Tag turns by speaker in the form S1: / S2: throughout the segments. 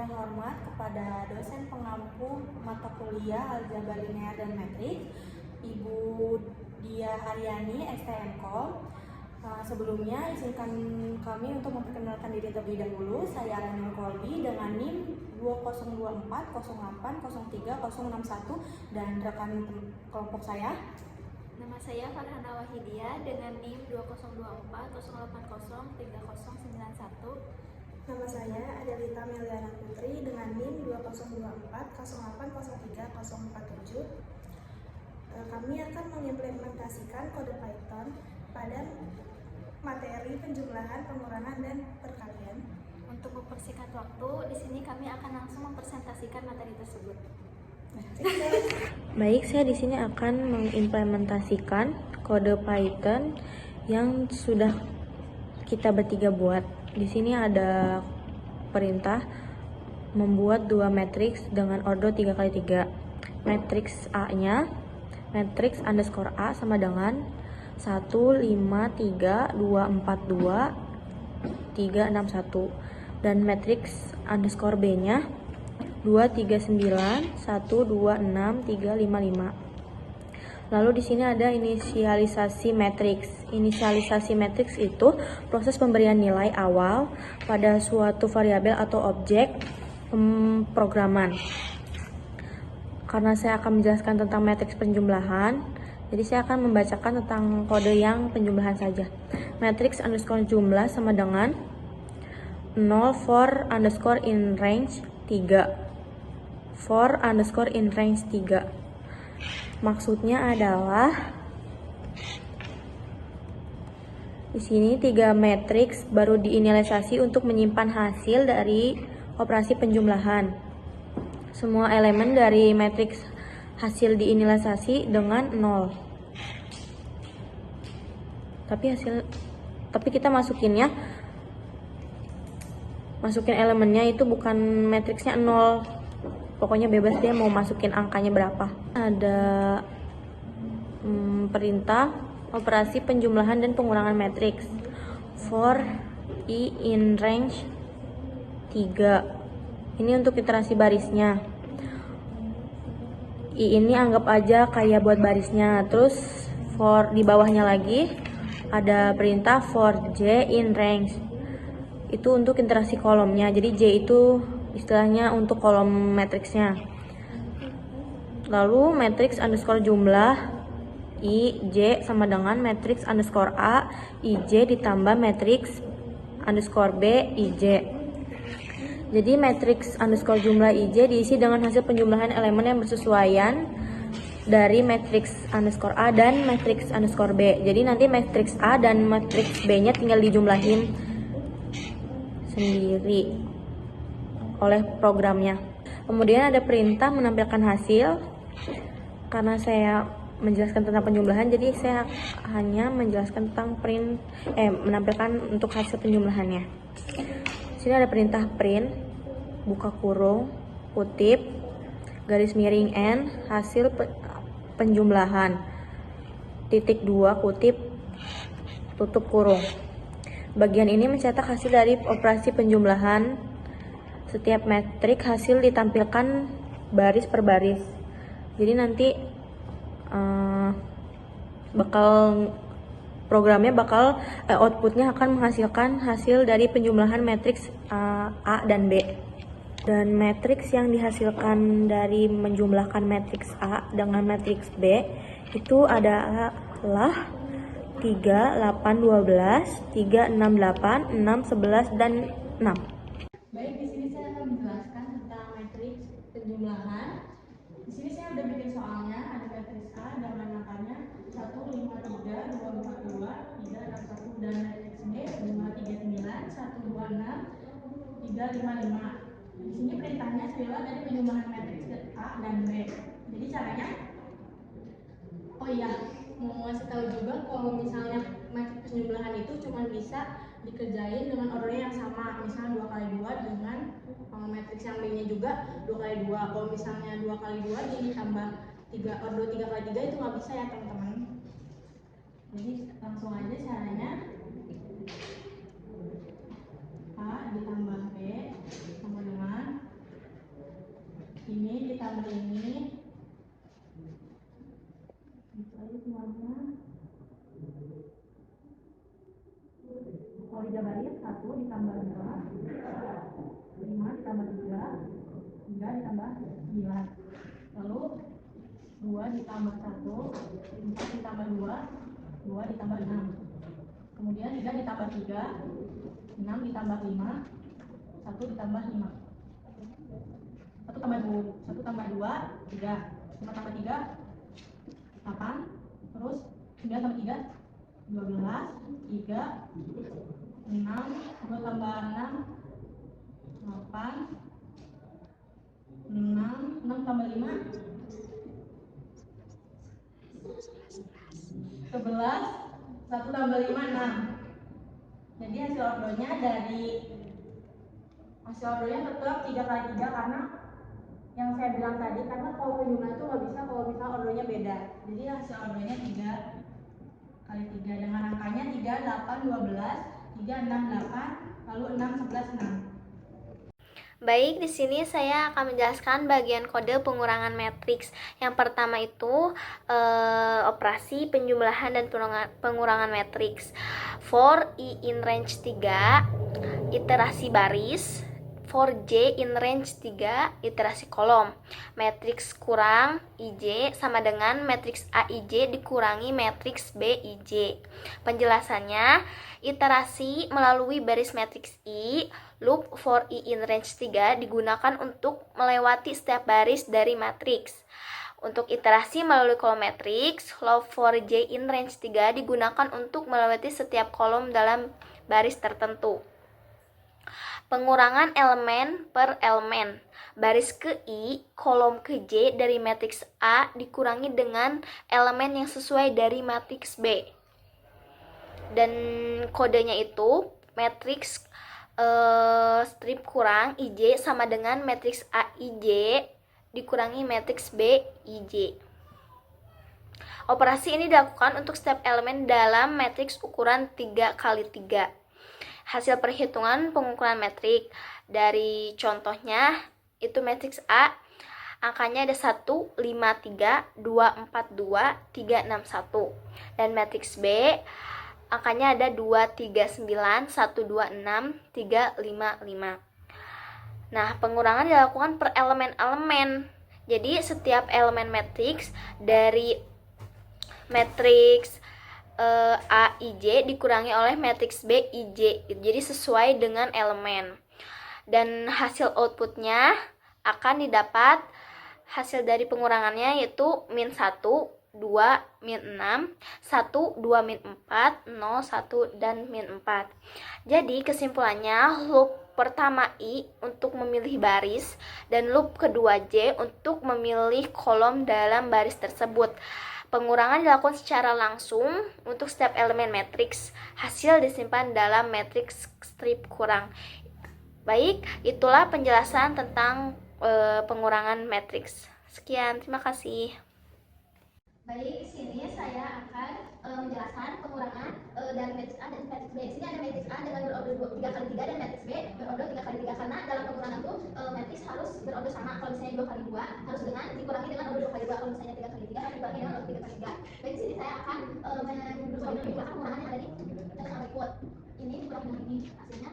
S1: yang hormat kepada dosen pengampu mata kuliah aljabar linear dan metrik, Ibu Dia Aryani, STMKOM. Sebelumnya izinkan kami untuk memperkenalkan diri terlebih dahulu. Saya Aranul Kolbi dengan NIM 2024080361 dan rekan kelompok saya.
S2: Nama saya Farhana Wahidia dengan NIM 202408039091.
S3: Nama saya Adelita Meliana Putri dengan NIM 202408030470. Kami akan mengimplementasikan kode Python pada materi penjumlahan, pengurangan, dan perkalian.
S2: Untuk mempersingkat waktu, di sini kami akan langsung mempresentasikan materi tersebut.
S4: Baik, saya di sini akan mengimplementasikan kode Python yang sudah kita bertiga buat. Di sini ada perintah membuat dua matriks dengan ordo 3x3. Matriks A-nya, matriks underscore A sama dengan 1, 5, 3, 2, 4, 2, 3, 6, 1. Dan matriks underscore B-nya 2, 3, 9, 1, 2, 6, 3, 5, 5. Lalu di sini ada inisialisasi matriks. Inisialisasi matriks itu proses pemberian nilai awal pada suatu variabel atau objek pemrograman. Karena saya akan menjelaskan tentang matriks penjumlahan, jadi saya akan membacakan tentang kode yang penjumlahan saja. Matriks underscore jumlah sama dengan 0 for underscore in range 3. For underscore in range 3. Maksudnya adalah di sini 3 matriks baru diinisialisasi untuk menyimpan hasil dari operasi penjumlahan. Semua elemen dari matriks hasil diinisialisasi dengan 0. Tapi kita masukin elemennya itu bukan matriksnya 0. Pokoknya bebas dia mau masukin angkanya berapa. Ada perintah operasi penjumlahan dan pengurangan matriks for i in range 3. Ini untuk iterasi barisnya. I ini anggap aja kayak buat barisnya. Terus for di bawahnya lagi ada perintah for j in range. Itu untuk iterasi kolomnya. Jadi j itu istilahnya untuk kolom matriksnya. Lalu matriks underscore jumlah i j sama dengan matriks underscore a i j ditambah matriks underscore b i j. Jadi matriks underscore jumlah IJ diisi dengan hasil penjumlahan elemen yang bersesuaian dari matriks underscore A dan matriks underscore B. Jadi nanti matriks A dan matriks B-nya tinggal dijumlahin sendiri oleh programnya. Kemudian ada perintah menampilkan hasil. Karena saya menjelaskan tentang penjumlahan, jadi saya hanya menjelaskan tentang menampilkan untuk hasil penjumlahannya. Sini ada perintah print, buka kurung, kutip, garis miring n, hasil penjumlahan, titik 2, kutip, tutup kurung. Bagian ini mencetak hasil dari operasi penjumlahan. Setiap metrik hasil ditampilkan baris per baris. Jadi nanti programnya bakal outputnya akan menghasilkan hasil dari penjumlahan matriks A dan B. Dan matriks yang dihasilkan dari menjumlahkan matriks A dengan matriks B itu adalah 3, 8, 12, 3, 6, 8, 6, 11, dan 6.
S1: Baik, di sini saya akan menjelaskan tentang matriks penjumlahan. Di sini saya udah bikin soalnya. Ada matriks A dengan angkanya 1, 5, 3, 2, 4, 2, 3, 6, 1, dan matriks B 2, 3, 9, 1, 2, 6, 3, 5, 5. Di sini perintahnya adalah dari penjumlahan matriks A dan B. Jadi caranya, oh iya, mau ngasih tahu juga kalau misalnya matriks penjumlahan itu cuma bisa dikerjain dengan ordernya yang sama. Misalnya 2 kali 2 dengan matriks yang B-nya juga 2 kali 2. Kalau misalnya 2 kali 2 jadi tambah 3, order 3 kali 3 itu nggak bisa ya teman-teman. Jadi langsung aja caranya. A ditambah B sama dengan balik semuanya. Kalau dijabarin 1 ditambah 2, 5 ditambah 3, 3 ditambah 9. Lalu 2 ditambah 1, 4 ditambah 2, 2 ditambah 6. Kemudian 3 ditambah 3, 6 ditambah 5, 1 ditambah 5. 1 tambah 2, 3. 5 tambah 3, 8. Terus 9 tambah 3, 12. 3, 6. 2 tambah 6, 8. 6 tambah 5, 11. 1 tambah 5, 6. Jadi hasil ordonya tetap 3 kali 3 karena yang saya bilang tadi, karena kalau jumlah itu nggak bisa kalau misal ordonya beda. Jadi hasil ordonya 3 kali 3 dengan angkanya 3, 8, 12, 3, 6, 8, lalu 6, 11, 6.
S2: Baik, di sini saya akan menjelaskan bagian kode pengurangan matriks. Yang pertama itu operasi penjumlahan dan pengurangan matriks. For I in range 3, iterasi baris. For J in range 3, iterasi kolom. Matriks kurang IJ sama dengan matriks AIJ dikurangi matriks BIJ. Penjelasannya, iterasi melalui baris matriks I, loop for I in range 3 digunakan untuk melewati setiap baris dari matriks. Untuk iterasi melalui kolom matriks, loop for J in range 3 digunakan untuk melewati setiap kolom dalam baris tertentu. Pengurangan elemen per elemen. Baris ke I, kolom ke J dari matriks A dikurangi dengan elemen yang sesuai dari matriks B. Dan kodenya itu matriks strip kurang IJ sama dengan matriks AIJ dikurangi matriks BIJ. Operasi ini dilakukan untuk setiap elemen dalam matriks ukuran 3 kali 3. Hasil perhitungan pengukuran metrik dari contohnya itu matriks A, angkanya ada 1, 5, 3, 2, 4, 2, 3, 6, 1. Dan matriks B, angkanya ada 2, 3, 9, 1, 2, 6, 3, 5, 5. Nah, pengurangan dilakukan per elemen-elemen. Jadi setiap elemen matriks dari matriks AIJ dikurangi oleh matriks BIJ, jadi sesuai dengan elemen. Dan hasil outputnya akan didapat hasil dari pengurangannya yaitu min 1, 2, min 6, 1, 2, min 4, 0, 1, dan min 4. Jadi kesimpulannya, loop pertama I untuk memilih baris dan loop kedua J untuk memilih kolom dalam baris tersebut. Pengurangan dilakukan secara langsung untuk setiap elemen matriks. Hasil disimpan dalam matriks strip kurang. Baik, itulah penjelasan tentang pengurangan matriks. Sekian, terima kasih.
S5: Baik, di sini saya akan menjelaskan pengurangan dari matriks A dan matriks B. Di sini ada matriks A dengan berorder 3 kali 3 dan matriks B berorder 3 kali 3 karena dalam pengurangan itu matriks harus berorder sama. Kalau misalnya 2 kali 2 harus dikurangi dengan order 2 kali 2. Kalau misalnya 3 kali 3 harus dikurangi dengan order 3 kali 3. Baik, di sini saya akan menjelaskan pengurangan yang tadi sama berikut. Ini dikurangi dengan ini hasilnya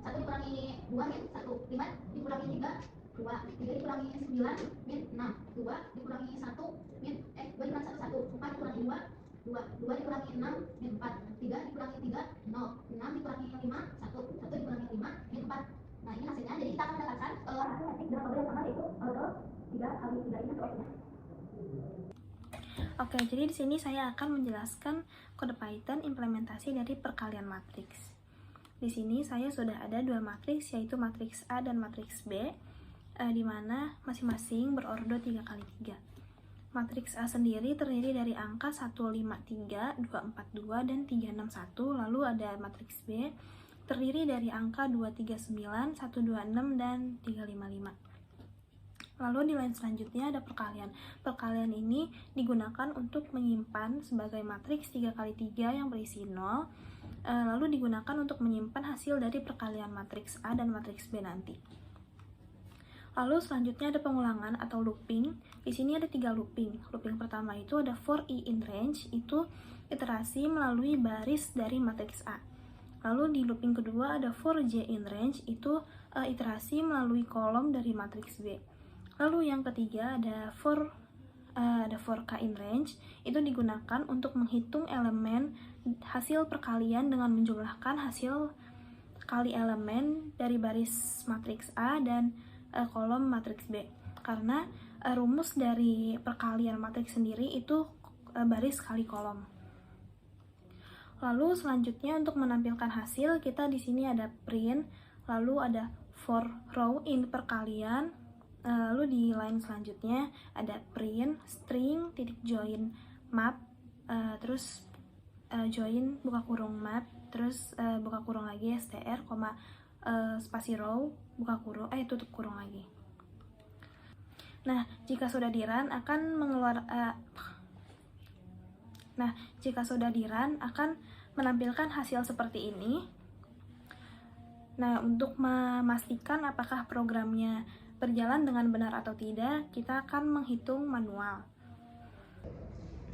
S5: 1 dikurangi 2 min 1, 5 dikurangi 3, 2, 3 dikurangi 9, min 6, 2 dikurangi 1, min 2 dikurangi 1, 1, 4 dikurangi 2, 2 dikurangi 6, min 4, 3 dikurangi 3, 0, 6 dikurangi 5, 1, 1 dikurangi 5, min 4. Nah, ini hasilnya. Jadi kita akan mendapatkan hasil matriks dengan order yang sama yaitu order 3 kali 3 ini untuk ordernya.
S3: Oke, jadi di sini saya akan menjelaskan kode Python implementasi dari perkalian matriks. Di sini saya sudah ada dua matriks, yaitu matriks A dan matriks B, di mana masing-masing berorder 3 kali 3. Matriks A sendiri terdiri dari angka 153, 242, dan 361. Lalu ada matriks B terdiri dari angka 239, 126, dan 355. Lalu di line selanjutnya ada perkalian. Perkalian ini digunakan untuk menyimpan sebagai matriks 3 kali 3 yang berisi 0, lalu digunakan untuk menyimpan hasil dari perkalian matriks A dan matriks B nanti. Lalu selanjutnya ada pengulangan atau looping. Di sini ada 3 looping. Looping pertama itu ada for i in range, itu iterasi melalui baris dari matriks A. Lalu di looping kedua ada for j in range, itu iterasi melalui kolom dari matriks B. Lalu yang ketiga ada for k in range, itu digunakan untuk menghitung elemen hasil perkalian dengan menjumlahkan hasil kali elemen dari baris matriks A dan kolom matriks B, karena rumus dari perkalian matriks sendiri itu baris kali kolom. Lalu selanjutnya untuk menampilkan hasil, kita di sini ada print, lalu ada for row in perkalian, lalu di line selanjutnya ada print string titik join map, terus join buka kurung map, terus buka kurung lagi str, spasi row, buka kurung, tutup kurung lagi. Nah, jika sudah di-run akan menampilkan hasil seperti ini. Nah, untuk memastikan apakah programnya berjalan dengan benar atau tidak, kita akan menghitung manual.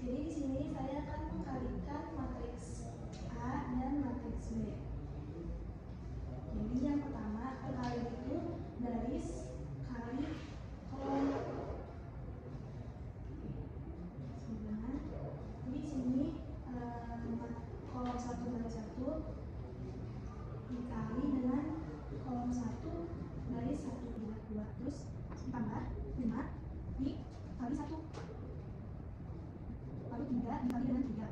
S3: Jadi di sini saya akan mengkalikan matriks A dan matriks B. Jadi yang pertama, perkalian itu baris kali kolom. Jadi di sini kolom 1 baris 1 dikali dengan kolom 1 baris 1 2, terus ditambah 5 dikali 1, lalu 3 dikali dengan 3.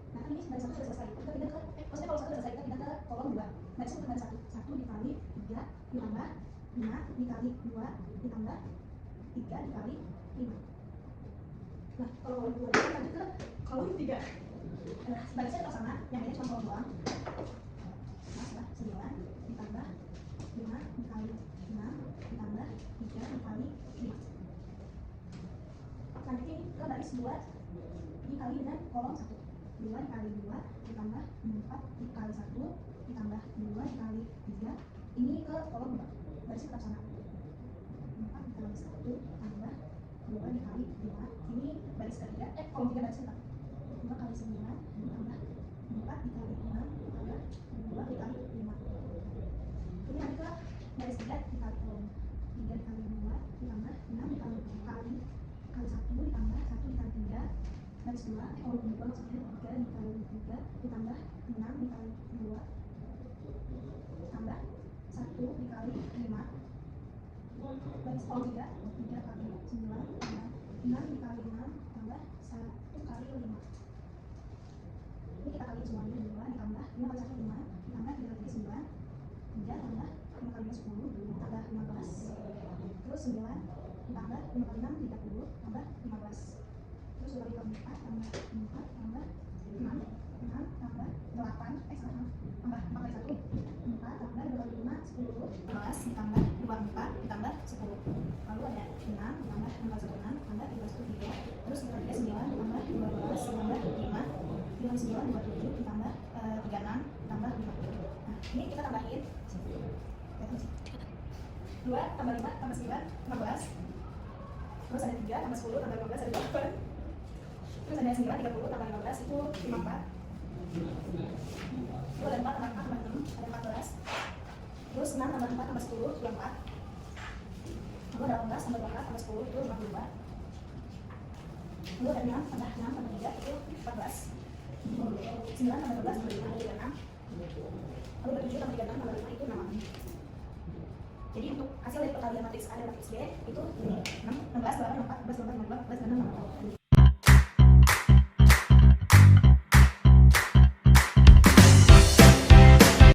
S3: Nah, ini baris 1 sudah selesai. Kita pindah ke maksudnya kalau 1 sudah selesai, kita pindah ke kolom 2. Baris 1 baris 1 dikali 3 ditambah 5 dikali 2 ditambah 3 dikali 5. Nah, kalau kolom 2 kita lanjut ke kolom 3. Barisnya tetap sama, yang ini cuma kolom doang. Nah, 9 ditambah 5 dikali 6 ditambah 3 dikali 5. Selanjutnya ke baris 2 dikali dengan kolom 1. 2 dikali 2 ditambah 4 dikali 1 ditambah 2 dikali 3. Ini ke kolom 2. Barisnya tetap sama. 4 dikali 1 tambah 2 dikali 5. Ini baris ketiga, kolom 3 barisnya tetap. 2 kali 9 ditambah 4 dikali 6 ditambah 2 dikali 5. Ini nanti ke baris 3 dikali kolom 3 dikali 2 ditambah 6 dikali 1 ditambah 1 dikali 3. Baris 2, kolom 2 maksudnya 3 dikali 3 ditambah 6 dikali 2 tambah 1 dikali 5. Baris kolom 3 kali 9 tambah 6 dikali 6 tambah 1 kali 5. Ini kita kali semuanya 2 ditambah 5 kali 1 5 ditambah 3 kali 9, 3 tambah 5 kali 10 tambah 15, terus 9 ditambah 5 kali 6 30 tambah 15, terus 2 kali 4 tambah 4 tambah 6 tambah 8 tambah 4 kali 1 4 tambah 2 kali 5 10 15 ditambah 24 ditambah 10, lalu ada 6 tambah 6 kali 1 6 tambah 3 kali 1 3, terus 2 kali 9 tambah 12 tambah 5 3 kali 9 27 ditambah 36 tambah 50. Nah, ini kita tambahin 2 tambah 5 tambah 9 15, terus ada 3 tambah 10 tambah 15 ada 8, terus ada 9 30 tambah 15 itu 54, terus ada 4 tambah 4 tambah 6 ada 14, terus 6 tambah 4 tambah 10 24, lalu ada 18 tambah 12 tambah 10 itu 52, lalu ada 6 tambah 6 tambah 3 itu 14, 9 tambah 12 tambah 5 itu 36, lalu 7 tambah 36 tambah 5 itu 6. Jadi untuk hasil dari perkalian matriks A dan matriks B itu 6, 16, 8, 4, 14, 15, 16, 16, 16, 16.